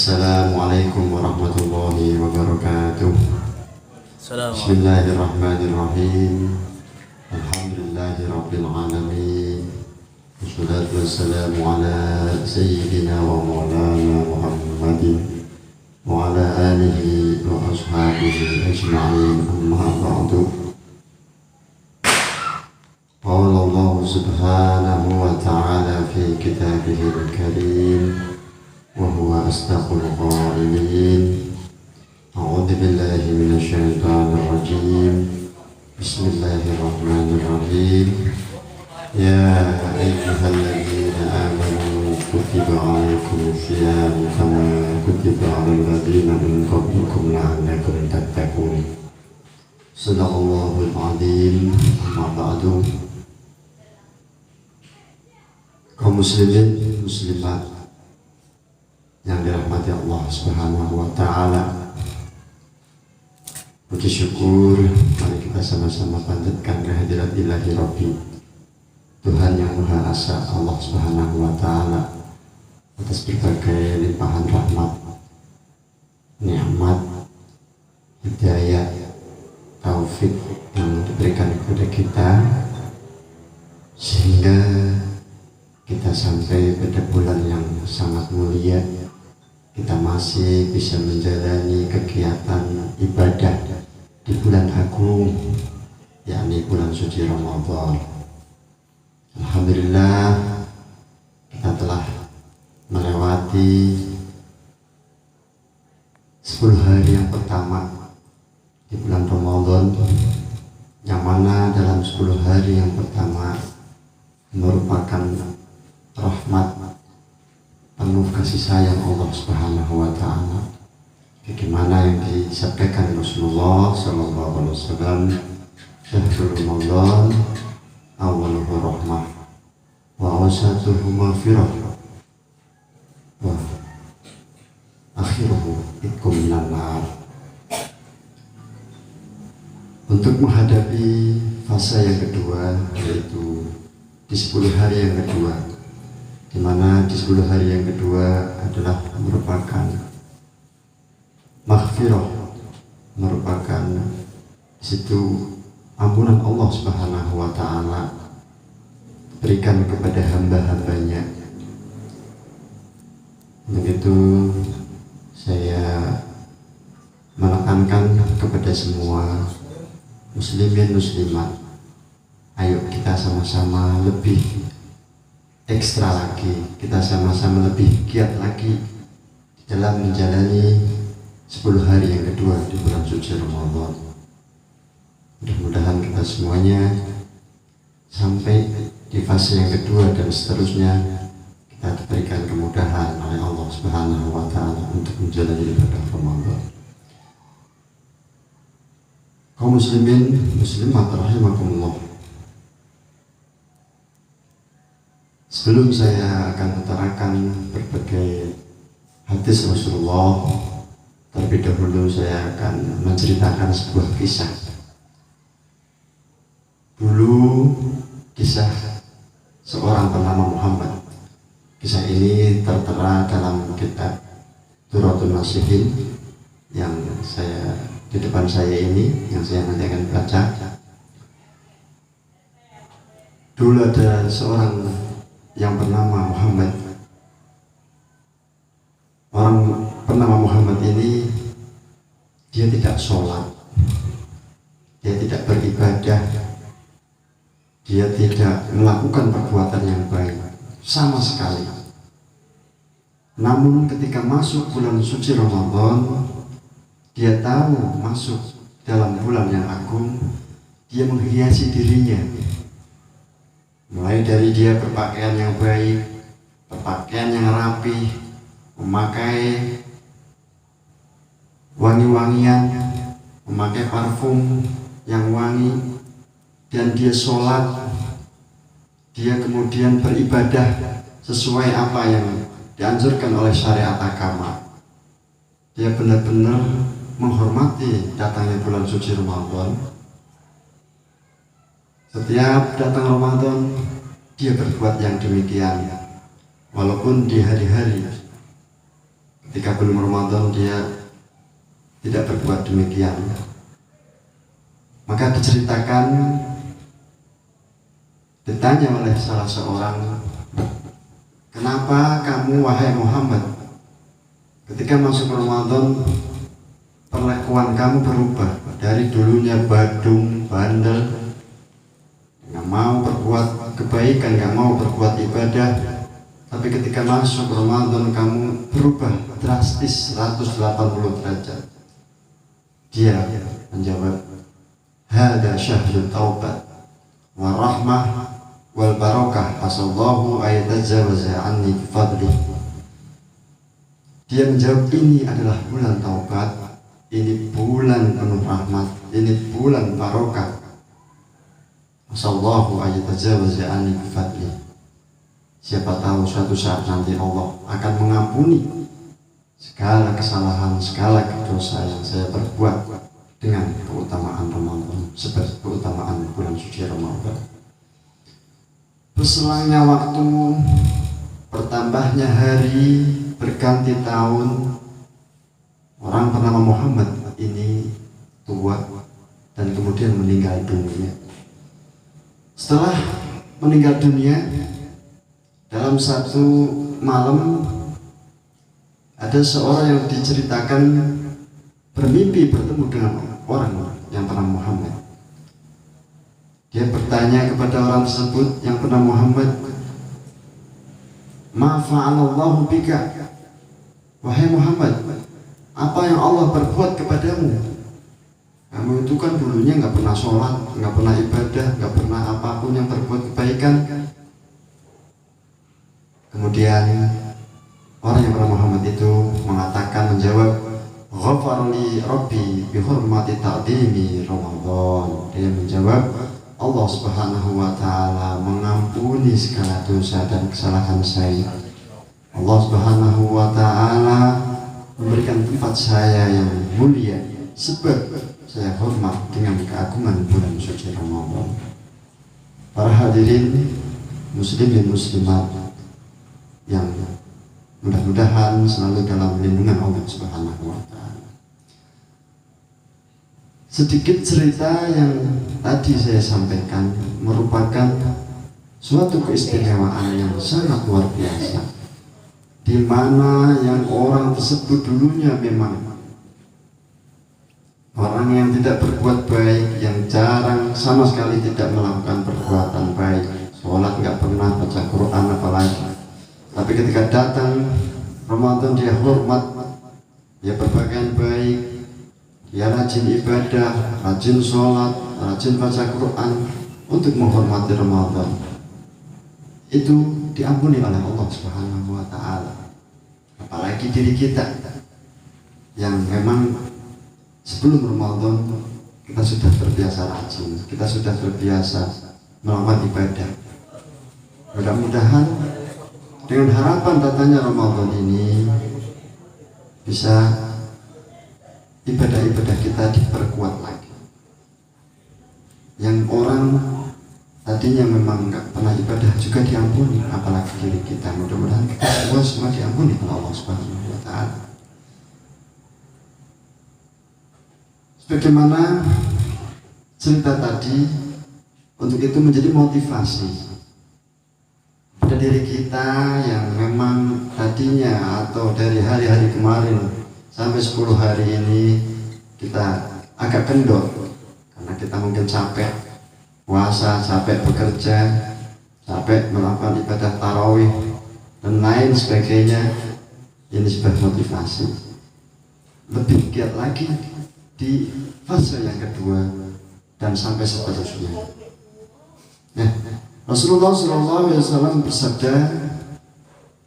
Assalamualaikum warahmatullahi wabarakatuh. Bismillahirrahmanirrahim. Alhamdulillahi rabbil alamin. Wassalatu wassalamu ala sayyidina wa maulana Muhammadin wa ala alihi wa ashabihi ajma'in, amma ba'du. Qala Allah subhanahu wa ta'ala fi kitabihil karim wa huwa asdaqul qa'ilin. A'udzu billahi minasy syaithanir rajim. Bismillahirrahmanirrahim. Ya ayyuhalladzina amanu kutiba 'alaikumus syiyam kama kutiba 'alal ladzina min qablikum la'allakum tattaqun. Shadaqallahul 'adzim. Amma ba'du. Kaum muslimin muslimat yang dirahmati Allah Subhanahu wa ta'ala, puji syukur mari kita sama-sama panjatkan kehadirat Ilahi Rabbi, Tuhan yang Maha Esa, Allah Subhanahu wa ta'ala, atas berbagai limpahan rahmat, nikmat, hidayah, taufik yang diberikan kepada kita, sehingga kita sampai pada bulan yang sangat mulia. Kita masih bisa menjalani kegiatan ibadah di bulan agung, yakni bulan suci Ramadan. Alhamdulillah, kita telah melewati 10 hari yang pertama di bulan Ramadan, yang mana dalam 10 hari yang pertama merupakan rahmat penuh kasih sayang Allah Subhanahu wa ta'ala, bagaimana yang disabdakan Rasulullah sallallahu alaihi wasallam, syahrul Ramadan awwaluhu rahmah wa awsatuhu maghfirah wa akhiruhu itqum minan nar. Untuk menghadapi fase yang kedua, yaitu di 10 hari yang kedua, di mana di 10 hari yang kedua adalah merupakan maghfirah, merupakan di situ ampunan Allah Subhanahu wa ta'ala berikan kepada hamba-hambanya. Begitu saya menekankan kepada semua muslimin muslimat, ayo kita sama-sama lebih ekstra lagi, kita sama-sama lebih giat lagi dalam menjalani 10 hari yang kedua di bulan suci Ramadan. Mudah-mudahan kita semuanya sampai di fase yang kedua dan seterusnya kita diberikan kemudahan oleh Allah Subhanahu wa ta'ala untuk menjalani ibadah Ramadan. Kaum muslimin muslimat rahimakumullah, sebelum saya akan utarakan berbagai hadis Rasulullah, terlebih dahulu saya akan menceritakan sebuah kisah. Dulu kisah seorang bernama Muhammad. Kisah ini tertera dalam kitab Durratun Nasihin yang saya di depan saya ini, yang saya nanti akan baca. Dulu ada seorang yang bernama Muhammad. Orang bernama Muhammad ini dia tidak sholat, dia tidak beribadah, dia tidak melakukan perbuatan yang baik sama sekali. Namun ketika masuk bulan suci Ramadan, dia tahu masuk dalam bulan yang agung, dia menghiasi dirinya, mulai dari dia berpakaian yang baik, berpakaian yang rapi, memakai wangi-wangian, memakai parfum yang wangi, dan dia sholat. Dia kemudian beribadah sesuai apa yang dianjurkan oleh syariat agama. Dia benar-benar menghormati datangnya bulan suci Ramadan. Setiap datang Ramadan, dia berbuat yang demikian. Walaupun di hari-hari ketika belum Ramadan dia tidak berbuat demikian. Maka diceritakan, ditanya oleh salah seorang, kenapa kamu wahai Muhammad ketika masuk Ramadan perlakuan kamu berubah dari dulunya badung, bandel, nggak mau berbuat kebaikan, nggak mau berbuat ibadah, tapi ketika masuk Ramadan kamu berubah drastis 180 derajat. Dia menjawab, hada syahrul taubat wa rahmah wal barakah asallahu ayatajawaza anni bifadlih. Dia menjawab, ini adalah bulan taubat, ini bulan penuh rahmat, ini bulan barokah. Asallahu ayatajawaza anni bifadlih. Siapa tahu suatu saat nanti Allah akan mengampuni segala kesalahan, segala dosa yang saya perbuat dengan keutamaan Ramadan, seperti keutamaan bulan suci Ramadan. Berselangnya waktu, bertambahnya hari, berganti tahun, orang bernama Muhammad ini tua dan kemudian meninggal dunia. Setelah meninggal dunia, dalam satu malam ada seorang yang diceritakan bermimpi bertemu dengan orang yang bernama Muhammad. Dia bertanya kepada orang tersebut yang bernama Muhammad, ma fa'alallahu bika, wahai Muhammad, apa yang Allah berbuat kepadamu? Kamu itu kan dulunya nggak pernah sholat, nggak pernah ibadah, nggak pernah apapun yang berbuat kebaikan. Kemudian orang yang bernama Muhammad itu mengatakan, menjawab, ghafarli rabbi bihurmati ta'dimi Ramadan. Dia menjawab, Allah Subhanahu wa ta'ala mengampuni segala dosa dan kesalahan saya. Allah Subhanahu wa ta'ala memberikan tempat saya yang mulia sebab saya hormat dengan keagungan bulan suci Ramadan. Para hadirin muslim dan muslimat yang mudah-mudahan selalu dalam lindungan Allah Subhanahu wa ta'ala. Sedikit cerita yang tadi saya sampaikan merupakan suatu keistimewaan yang sangat luar biasa, di mana yang orang tersebut dulunya memang orang yang tidak berbuat baik, yang jarang sama sekali tidak melakukan perbuatan baik, sholat nggak pernah, baca Quran apalagi. Tapi ketika datang Ramadan dia hormat, dia berpakaian baik, dia rajin ibadah, rajin sholat, rajin baca Quran untuk menghormati Ramadan. Itu diampuni oleh Allah Subhanahu wa ta'ala. Apalagi diri kita yang memang sebelum Ramadan kita sudah terbiasa rajin, kita sudah terbiasa melakukan ibadah. Mudah-mudahan dengan harapan datangnya Ramadan ini bisa ibadah-ibadah kita diperkuat lagi. Yang orang tadinya memang nggak pernah ibadah juga diampuni, apalagi diri kita. Mudah-mudahan kita semua diampuni oleh Allah Subhanahu wa ta'ala. Sebagaimana cerita tadi, untuk itu menjadi motivasi pada diri kita yang memang tadinya atau dari hari-hari kemarin sampai 10 hari ini kita agak kendor karena kita mungkin capek puasa, capek bekerja, capek melakukan ibadah tarawih dan lain sebagainya. Ini sebagai motivasi lebih giat lagi di fase yang kedua dan sampai seterusnya. Rasulullah SAW bersabda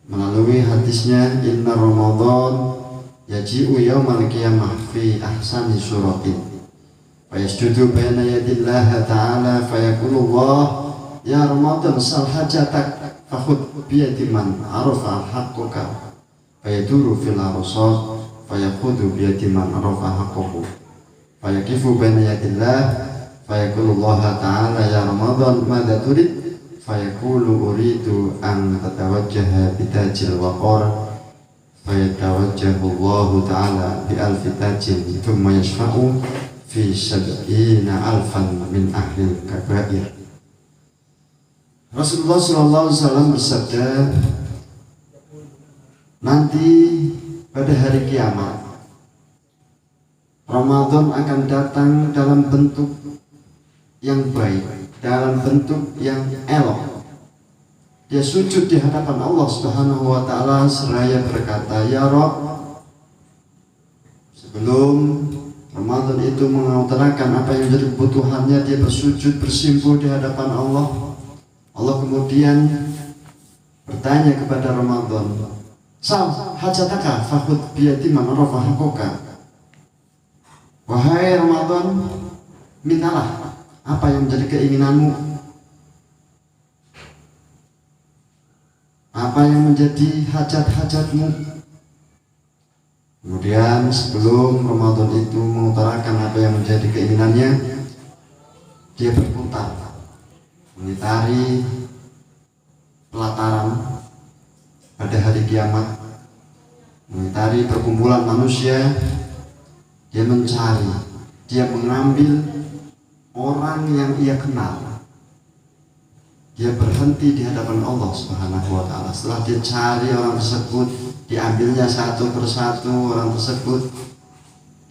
melalui hadisnya, inna Ramadan yaji'u yawmal qiyamah fi ahsani suratin fa yasjudu baina yadillah ta'ala fa yaqulu Allah ya Ramadan sal hajatak fakhud biyadi man arafa haqqaka fa yaduru fil arsad fa yaqudu biyadi man arafa haqqahu fa yaqifu baina yadillah fa yaqulu Allah ta'ala ya Ramadan madza turid fa yaqulu uridu an tatawajjaha bitajil waqar فيتوجه الله تعالى بألف تاج ثم يشفع في 70,000 من أهل الكبائر. Rasulullah SAW bersabda, nanti pada hari kiamat Ramadan akan datang dalam bentuk yang baik, dalam bentuk yang elok. Dia sujud di hadapan Allah Subhanahu wa taala seraya berkata, "Ya Rabb." Sebelum Ramadan itu mengutarakan apa yang menjadi kebutuhannya, dia bersujud bersimpuh di hadapan Allah. Allah kemudian bertanya kepada Ramadan, "Sal hajataka fakhud biyadi man rafahakoka." Wahai Ramadan, mintalah apa yang menjadi keinginanmu, apa yang menjadi hajat-hajatmu. Kemudian sebelum Ramadan itu mengutarakan apa yang menjadi keinginannya, dia berputar mengitari pelataran pada hari kiamat, mengitari perkumpulan manusia. Dia mencari, dia mengambil orang yang ia kenal. Dia berhenti di hadapan Allah Subhanahu wa taala. Setelah dia cari orang tersebut, diambilnya satu persatu orang tersebut,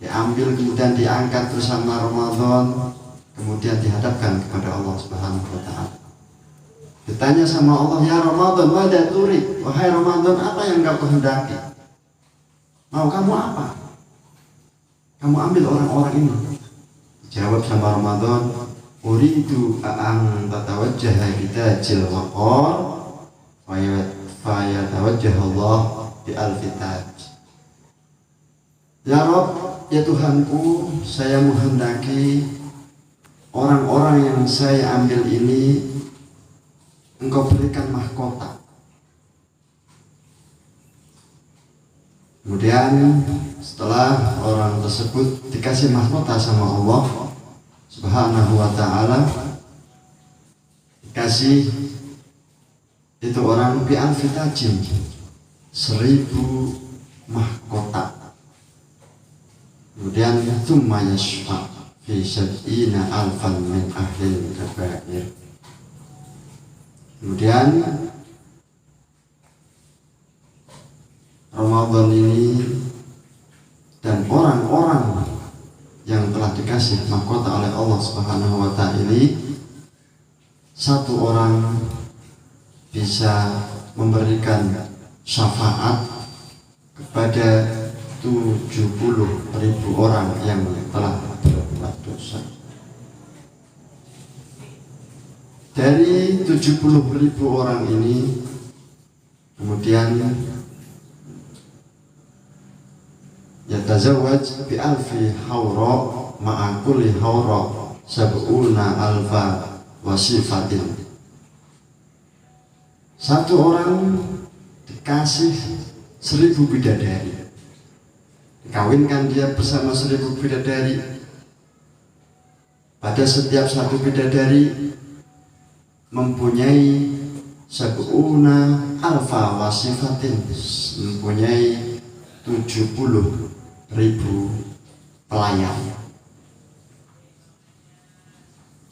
diambil kemudian diangkat bersama Ramadan, kemudian dihadapkan kepada Allah Subhanahu wa taala. Ditanya sama Allah, "Ya Ramadan, mada turid?" Wahai Ramadan, apa yang kau kehendaki? Mau kamu apa? Kamu ambil orang-orang ini. Jawab sama Ramadan, "Uridu an tatawajjaha bitajil waqar fayatawajjah Allah bi alfi taj." Ya Rabb, ya Tuhanku, saya menghendaki orang-orang yang saya ambil ini Engkau berikan mahkota. Kemudian setelah orang tersebut dikasih mahkota sama Allah Subhanahu wa ta'ala, dikasih itu orang bi'alfi tajin, 1000 mahkota. Kemudian thumma yashfa' fi 70,000 min ahli kabair. Kemudian Ramadan ini dan orang-orang yang telah dikasih mahkota oleh Allah Subhanahu wa ta'ala ini, satu orang bisa memberikan syafaat kepada 70.000 orang yang telah berbuat dosa. Dari 70.000 orang ini kemudian yatazawwaj bi alfi hawra ma'a kulli hawra 70,000 wasifatin. Satu orang dikasih 1000 bidadari, dikawinkan dia bersama 1000 bidadari. Pada setiap satu bidadari mempunyai 70,000 wasifatin, mempunyai 70.000 pelayan.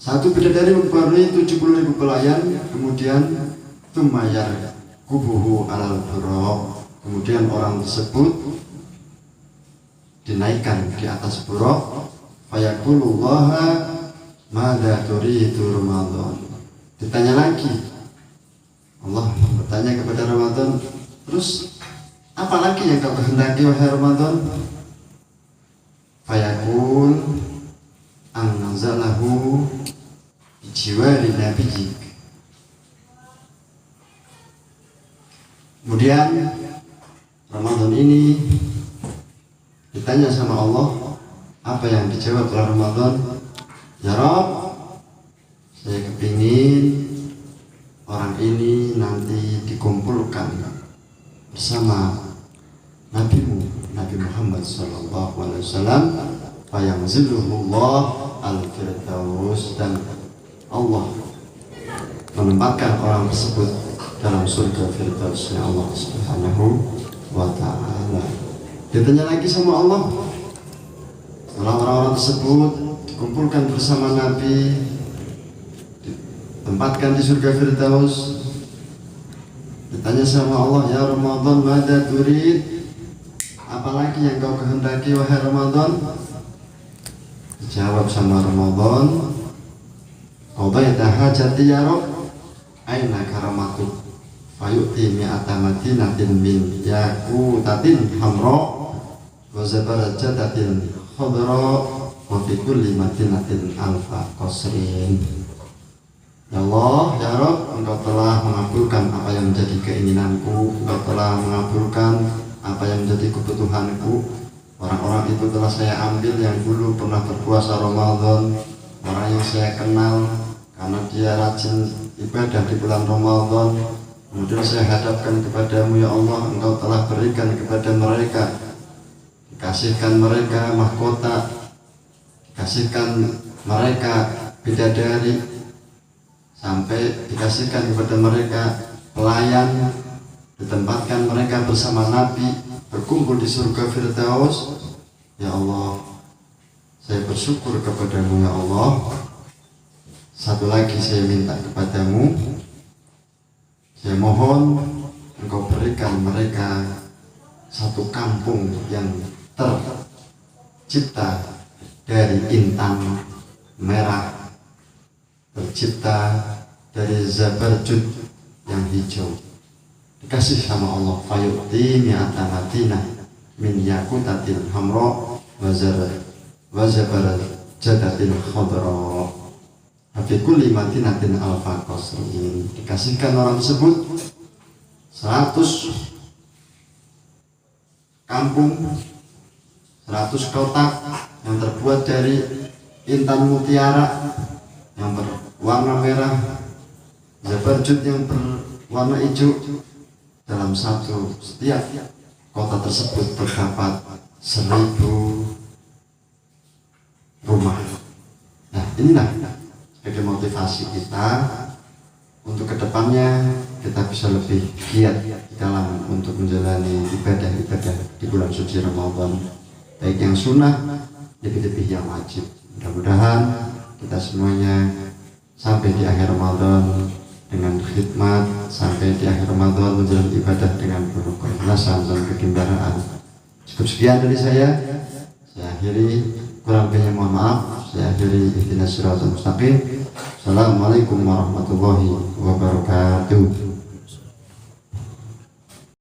Satu bidadari mempunyai 70.000 pelayan, kemudian tumayar kubuhu alal buraq, kemudian orang tersebut dinaikkan di atas buraq. Fayaqulullaha madza turidu Ramadan. Ditanya lagi, Allah bertanya kepada Ramadan, terus apa lagi yang kau kehendaki wahai Ramadan? Fayaqul anzalahu bijiwari nabiyik. Kemudian Ramadan ini ditanya sama Allah, apa yang dijawab oleh Ramadan? Ya Rabb, saya kepingin orang ini nanti dikumpulkan bersama Nabi Muhammad SAW, fayanziluhullah al-firdaus, dan Allah menempatkan orang tersebut dalam surga firdausnya Allah Subhanahu wa ta'ala. Ditanya lagi sama Allah. Setelah orang-orang tersebut dikumpulkan bersama Nabi, ditempatkan di surga Firdaus, ditanya sama Allah, ya Ramadan, mada turid? Apalagi yang kau kehendaki wahai Ramadan? Dijawab sama Ramadan, qadaita hajati ya Rabb, aina karamatuk, fayu'ti mi'ata madinatin min yakutatin hamra wa zabarjadatin khadra wa fi kulli madinatin alfa qasrin. Ya Allah, ya Rabb, Engkau telah mengabulkan apa yang menjadi keinginanku, Engkau telah mengabulkan apa yang menjadi kebutuhanku. Orang-orang itu telah saya ambil yang dulu pernah berpuasa Ramadan, orang yang saya kenal karena dia rajin ibadah di bulan Ramadan. Kemudian saya hadapkan kepadamu, ya Allah, Engkau telah berikan kepada mereka, dikasihkan mereka mahkota, dikasihkan mereka bidadari, sampai dikasihkan kepada mereka pelayan, ditempatkan mereka bersama Nabi berkumpul di surga Firdaus. Ya Allah, saya bersyukur kepadamu ya Allah. Satu lagi saya minta kepadamu, saya mohon Engkau berikan mereka satu kampung yang tercipta dari intan merah, tercipta dari zabarjud yang hijau. Dikasih sama Allah, fayu'ti mi'ata madinah min yakutatil hamra wa zabarjadatil khadra fi kulli madinatin alfa qasrin. Dikasihkan orang tersebut 100 kampung, 100 kotak yang terbuat dari intan mutiara yang berwarna merah, zabarjud yang berwarna hijau. Dalam setiap kota tersebut terdapat 1000 rumah. Nah, inilah sebagai motivasi kita untuk kedepannya kita bisa lebih giat dalam untuk menjalani ibadah-ibadah di bulan suci Ramadan, baik yang sunnah lebih-lebih yang wajib. Mudah-mudahan kita semuanya sampai di akhir Ramadan dengan khidmat, sampai di akhir Ramadan menjalani ibadah dengan penuh keikhlasan dan kegembiraan. Cukup sekian dari saya akhiri, kurang lebihnya mohon maaf. Saya akhiri, ihdinas siratal mustaqim. Assalamualaikum warahmatullahi wabarakatuh.